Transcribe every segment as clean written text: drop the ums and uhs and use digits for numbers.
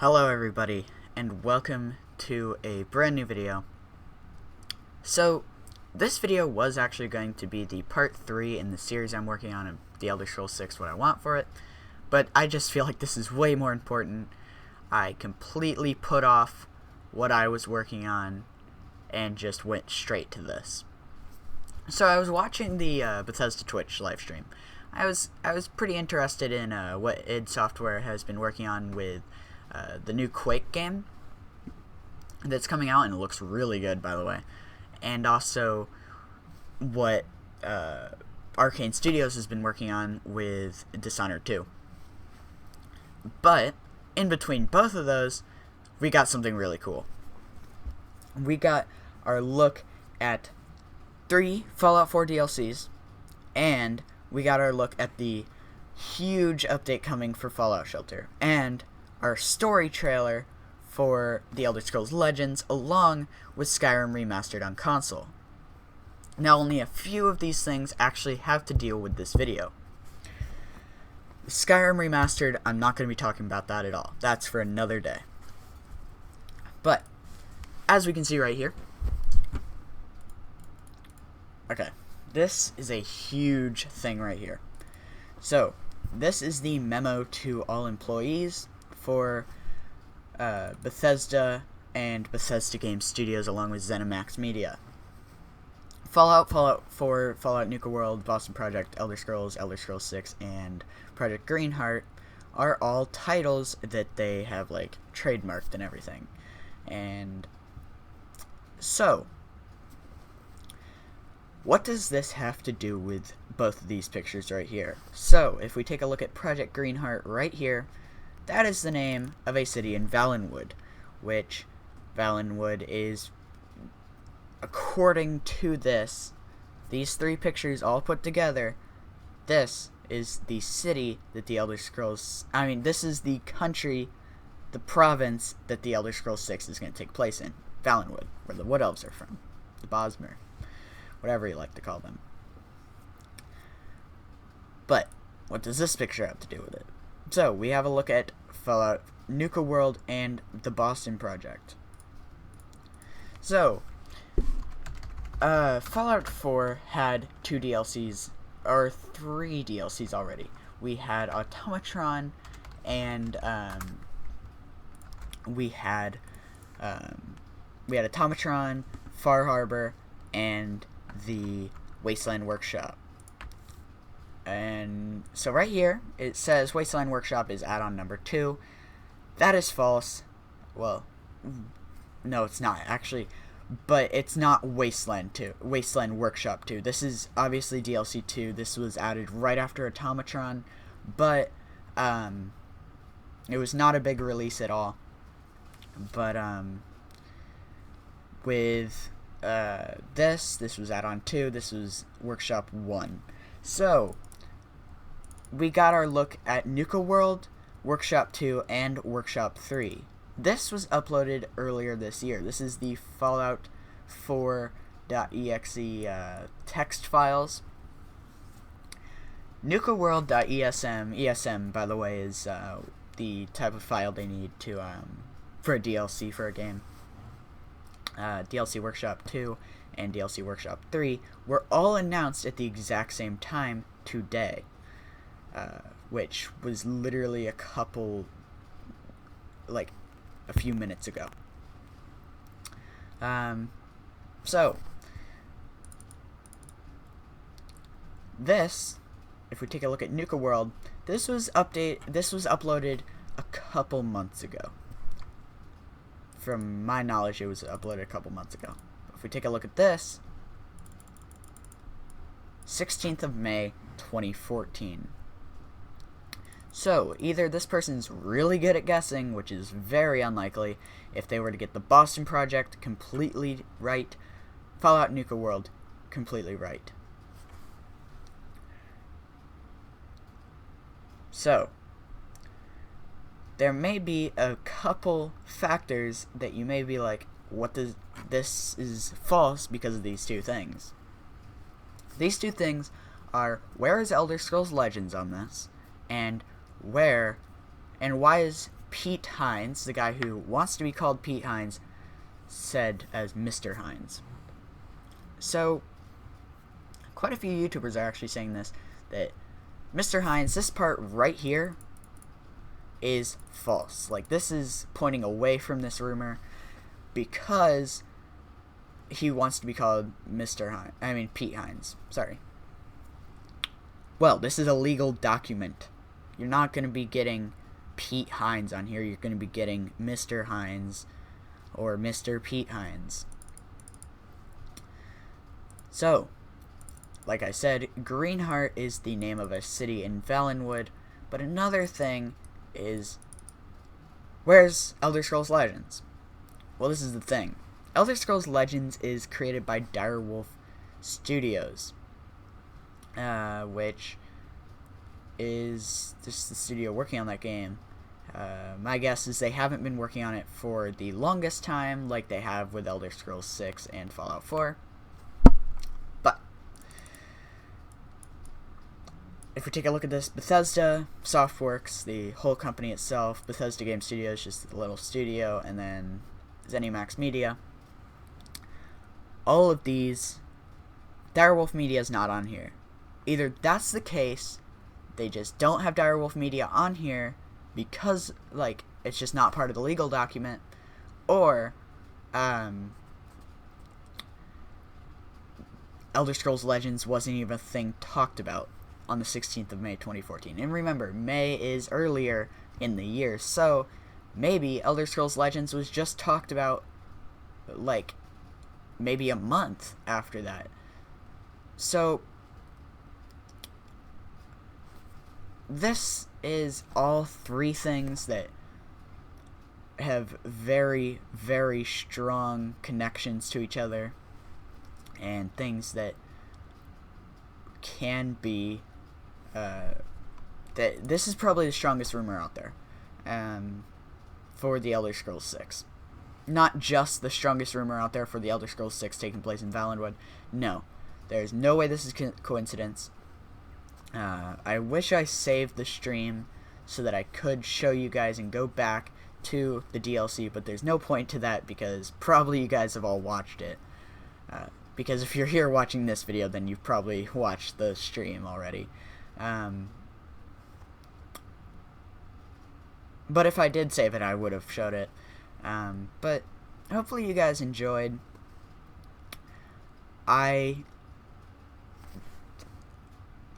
Hello everybody, and welcome to a brand new video. So, this video was actually going to be the part 3 in the series I'm working on of The Elder Scrolls 6, What I Want for It, but I just feel like this is way more important. I completely put off what I was working on and just went straight to this. So I was watching the Bethesda Twitch livestream. I was pretty interested in what id Software has been working on with the new Quake game that's coming out, and it looks really good, by the way. And also what Arcane Studios has been working on with Dishonored 2. But in between both of those, we got something really cool. We got our look at 3 Fallout 4 DLCs, and we got our look at the huge update coming for Fallout Shelter, and our story trailer for The Elder Scrolls Legends, along with Skyrim Remastered on console. Now, only a few of these things actually have to deal with this video. Skyrim Remastered, I'm not going to be talking about that at all. That's for another day. But, as we can see right here, okay, this is a huge thing right here. So, this is the memo to all employees for Bethesda and Bethesda Game Studios, along with ZeniMax Media. Fallout 4, Fallout Nuka World, Boston Project, Elder Scrolls 6, and Project Greenheart are all titles that they have, like, trademarked and everything. And so, what does this have to do with both of these pictures right here? So, if we take a look at Project Greenheart right here, that is the name of a city in ValenWood, which ValenWood is, according to this, these 3 pictures all put together, this is the city that the Elder Scrolls, this is the country, the province that the Elder Scrolls 6 is going to take place in, ValenWood, where the Wood Elves are from, the Bosmer, whatever you like to call them. But, what does this picture have to do with it? So, we have a look at Fallout Nuka World and the Boston Project. So, Fallout 4 had 2 DLCs, or 3 DLCs already. We had Automatron, and we had Automatron, Far Harbor, and the Wasteland Workshop. And so right here, it says Wasteland Workshop is add-on number 2. That is false. Well, no, it's not, actually. But it's not Wasteland Workshop 2. This is obviously DLC 2. This was added right after Automatron. But, it was not a big release at all. But, with, this was add-on 2. This was Workshop 1. So, we got our look at Nuka World, Workshop 2, and Workshop 3. This was uploaded earlier this year. This is the Fallout 4.exe text files. Nuka World.esm, by the way, is the type of file they need to for a DLC for a game. DLC Workshop 2 and DLC Workshop 3 were all announced at the exact same time today, which was literally a few minutes ago. So, this, if we take a look at Nuka World, this was uploaded a couple months ago. From my knowledge, it was uploaded a couple months ago. If we take a look at this, 16th of May, 2014. So, either this person's really good at guessing, which is very unlikely, if they were to get the Boston Project completely right, Fallout Nuka World completely right. So, there may be a couple factors that you may be like, this is false because of these 2 things. These 2 things are, where is Elder Scrolls Legends on this, and why is Pete Hines, the guy who wants to be called Pete Hines, said as Mr. Hines. So, quite a few YouTubers are actually saying this, that Mr. Hines, this part right here, is false. Like, this is pointing away from this rumor because he wants to be called Pete Hines. Sorry. Well, this is a legal document. You're not going to be getting Pete Hines on here. You're going to be getting Mr. Hines or Mr. Pete Hines. So, like I said, Greenheart is the name of a city in ValenWood, but another thing is, where's Elder Scrolls Legends? Well, this is the thing. Elder Scrolls Legends is created by Direwolf Studios, which is just the studio working on that game. My guess is they haven't been working on it for the longest time like they have with Elder Scrolls 6 and Fallout 4. But if we take a look at this, Bethesda Softworks, the whole company itself, Bethesda Game Studios, just a little studio, and then ZeniMax Media. All of these, Direwolf Media is not on here. Either that's the case, they just don't have Direwolf Media on here because, like, it's just not part of the legal document, or Elder Scrolls Legends wasn't even a thing talked about on the 16th of May 2014. And remember, May is earlier in the year, so maybe Elder Scrolls Legends was just talked about, like, maybe a month after that. So this is all three things that have very, very strong connections to each other, and things that can be that this is probably the strongest rumor out there for the Elder Scrolls 6. Not just the strongest rumor out there for the Elder Scrolls 6 taking place in ValenWood. No, there's no way this is coincidence. I wish I saved the stream so that I could show you guys and go back to the DLC, but there's no point to that because probably you guys have all watched it. Because if you're here watching this video, then you've probably watched the stream already. But if I did save it, I would have showed it. But hopefully you guys enjoyed. I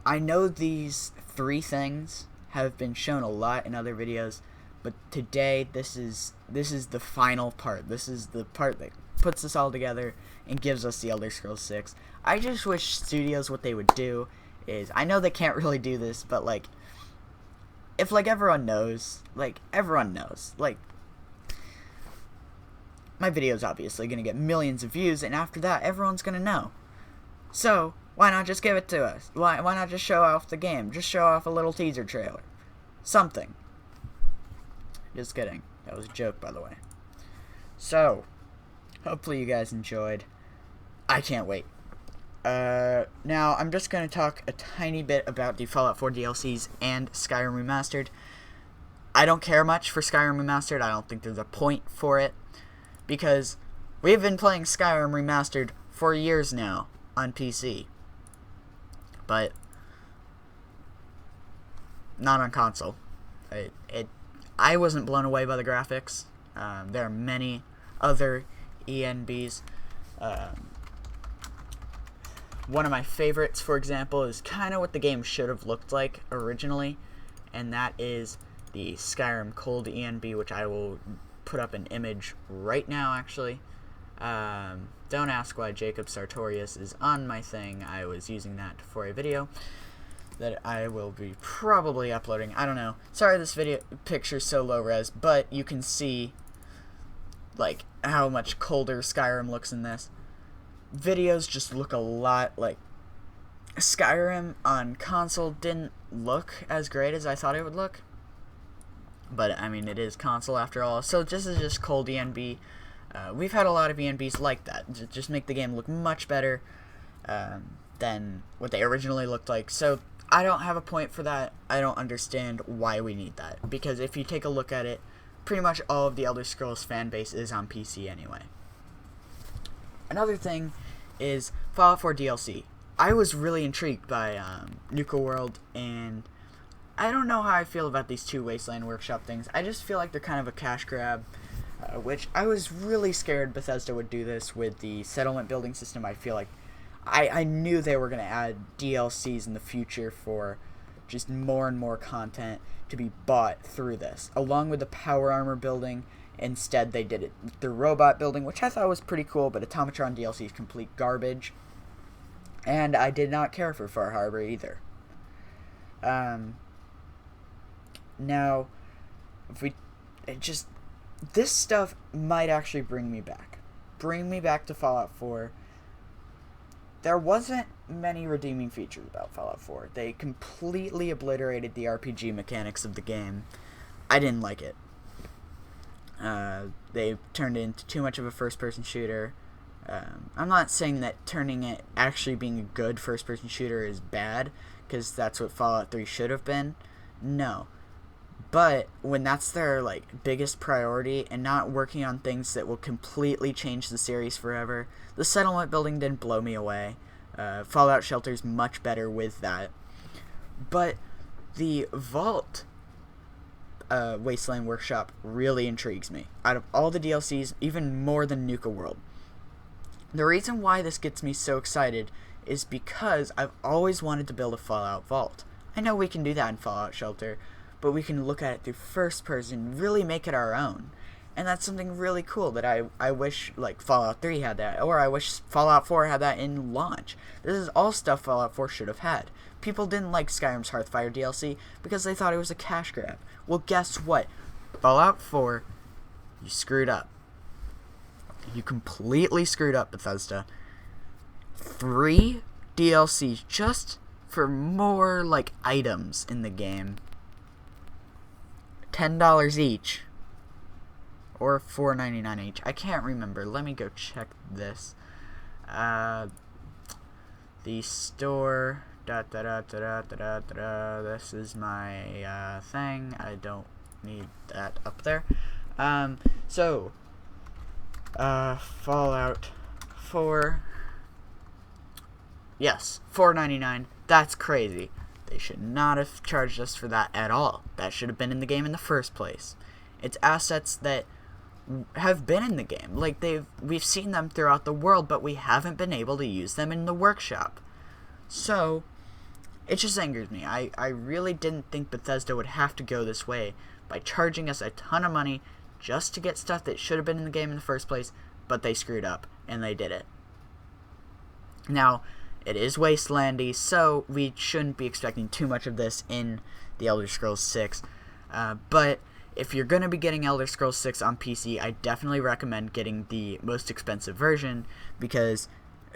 know these three things have been shown a lot in other videos, but today this is the final part. This is the part that puts this all together and gives us the Elder Scrolls 6. I just wish studios, what they would do is, I know they can't really do this, but like, if like everyone knows, like my video's obviously gonna get millions of views, and after that everyone's gonna know. So why not just give it to us? Why not just show off the game? Just show off a little teaser trailer. Something. Just kidding. That was a joke, by the way. So, hopefully you guys enjoyed. I can't wait. Now, I'm just going to talk a tiny bit about the Fallout 4 DLCs and Skyrim Remastered. I don't care much for Skyrim Remastered. I don't think there's a point for it, because we've been playing Skyrim Remastered for years now on PC, but not on console. I wasn't blown away by the graphics. There are many other ENBs. One of my favorites, for example, is kind of what the game should have looked like originally, and that is the Skyrim Cold ENB, which I will put up an image right now, actually. Don't ask why Jacob Sartorius is on my thing. I was using that for a video that I will be probably uploading. I don't know. Sorry this picture's so low res, but you can see like how much colder Skyrim looks in this. Videos just look a lot like Skyrim on console didn't look as great as I thought it would look. But I mean, it is console after all. So this is just cold ENB. We've had a lot of ENBs like that. Just make the game look much better than what they originally looked like. So I don't have a point for that. I don't understand why we need that. Because if you take a look at it, pretty much all of the Elder Scrolls fan base is on PC anyway. Another thing is Fallout 4 DLC. I was really intrigued by Nuka World, and I don't know how I feel about these two Wasteland Workshop things. I just feel like they're kind of a cash grab, which I was really scared Bethesda would do this with the settlement building system. I feel like I knew they were going to add DLCs in the future for just more and more content to be bought through this, along with the power armor building. Instead, they did it through robot building, which I thought was pretty cool, but Automatron DLC is complete garbage. And I did not care for Far Harbor either. Now, this stuff might actually bring me back. Bring me back to Fallout 4. There wasn't many redeeming features about Fallout 4. They completely obliterated the RPG mechanics of the game. I didn't like it. They turned it into too much of a first-person shooter. I'm not saying that turning it actually being a good first-person shooter is bad, because that's what Fallout 3 should have been. No. But when that's their biggest priority and not working on things that will completely change the series forever, the settlement building didn't blow me away. Fallout Shelter's much better with that. But the Vault Wasteland Workshop really intrigues me. Out of all the DLCs, even more than Nuka World. The reason why this gets me so excited is because I've always wanted to build a Fallout Vault. I know we can do that in Fallout Shelter, but we can look at it through first person, really make it our own. And that's something really cool that I wish Fallout 3 had that, or I wish Fallout 4 had that in launch. This is all stuff Fallout 4 should have had. People didn't like Skyrim's Hearthfire DLC because they thought it was a cash grab. Well, guess what? Fallout 4, you screwed up. You completely screwed up, Bethesda. 3 DLCs just for more items in the game. $10 each. Or $4.99 each. I can't remember. Let me go check this. The store. This is my thing. I don't need that up there. Fallout 4. Yes, $4.99. That's crazy. They should not have charged us for that at all. That should have been in the game in the first place. It's assets that have been in the game. We've seen them throughout the world, but we haven't been able to use them in the workshop. So, it just angers me. I really didn't think Bethesda would have to go this way by charging us a ton of money just to get stuff that should have been in the game in the first place, but they screwed up, and they did it. Now, it is Wastelandy, so we shouldn't be expecting too much of this in the Elder Scrolls 6, but if you're going to be getting Elder Scrolls 6 on PC, I definitely recommend getting the most expensive version, because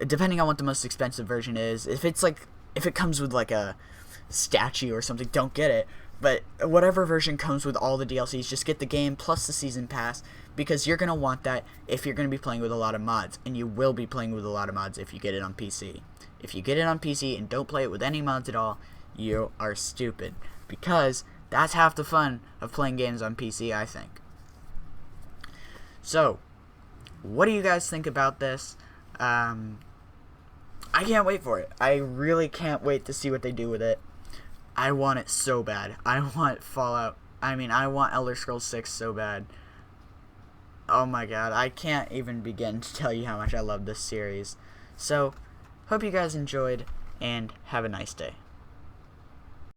depending on what the most expensive version is, if it comes with a statue or something, don't get it. But whatever version comes with all the DLCs, just get the game plus the season pass, because you're going to want that if you're going to be playing with a lot of mods, and you will be playing with a lot of mods if you get it on PC. If you get it on PC and don't play it with any mods at all, you are stupid, because that's half the fun of playing games on PC, I think. So, what do you guys think about this? I can't wait for it. I really can't wait to see what they do with it. I want it so bad. I want I want Elder Scrolls 6 so bad. Oh my god, I can't even begin to tell you how much I love this series. So, hope you guys enjoyed, and have a nice day.